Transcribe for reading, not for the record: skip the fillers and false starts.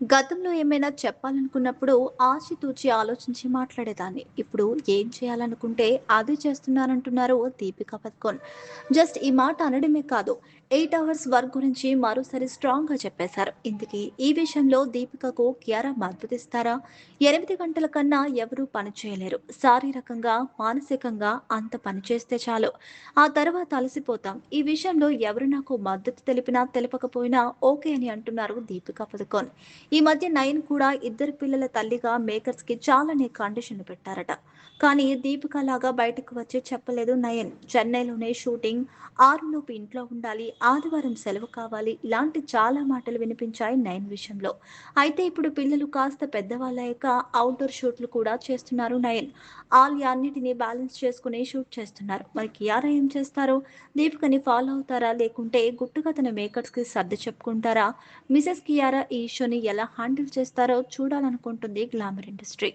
గతంలో ఏమైనా చెప్పాలనుకున్నప్పుడు ఆచితూచి ఆలోచించి మాట్లాడేదాన్ని. ఇప్పుడు ఏం చేయాలనుకుంటే అదే చేస్తున్నానంటున్నారు దీపికా పదుకొణ్. జస్ట్ ఈ మాట అనడమే కాదు, 8 అవర్స్ వర్క్ గురించి మరోసారి స్ట్రాంగ్‌గా చెప్పేశారు. ఇంతకీ ఈ విషయంలో దీపికకు కియారా మద్దతిస్తారా? 8 గంటల కన్నా ఎవరూ పని చేయలేరు. శారీరకంగా, మానసికంగా అంత పని చేస్తే చాలు. ఆ తర్వాత అలసిపోతాం. ఈ విషయంలో ఎవరు నాకు మద్దతు తెలిపినా, తెలపకపోయినా ఓకే అని అంటున్నారు దీపికా పదుకొణ్. ఈ మధ్య నయన్ కూడా ఇద్దరు పిల్లల తల్లిగా మేకర్స్‌కి చాలానే కండిషన్‌లు పెట్టారట. కానీ దీపిక లాగా బయటకు వచ్చి చెప్పలేదు నయన్. చెన్నైలోనే షూటింగ్, 6 లోపు ఇంట్లో ఉండాలి, ఆదివారం సెలవు కావాలి ఇలాంటి చాలా మాటలు వినిపించాయి నయన్ విషయంలో. అయితే ఇప్పుడు పిల్లలు కాస్త పెద్దవాళ్ళయ్యాక ఔట్‌డోర్ షూట్లు కూడా చేస్తున్నారు నయన్. ఆలియా అన్నిటిని బ్యాలెన్స్ చేసుకుని షూట్ చేస్తున్నారు. మరి కియారా ఏం చేస్తారు? దీపికని ఫాలో అవుతారా? లేకుంటే గుట్టుగా తన మేకర్స్‌కి సర్ది చెప్పుకుంటారా? మిసెస్ కియారా ఈ ఇష్యూని ఎలా హ్యాండిల్ చేస్తారో చూడాలనుకుంటుంది గ్లామర్ ఇండస్ట్రీ.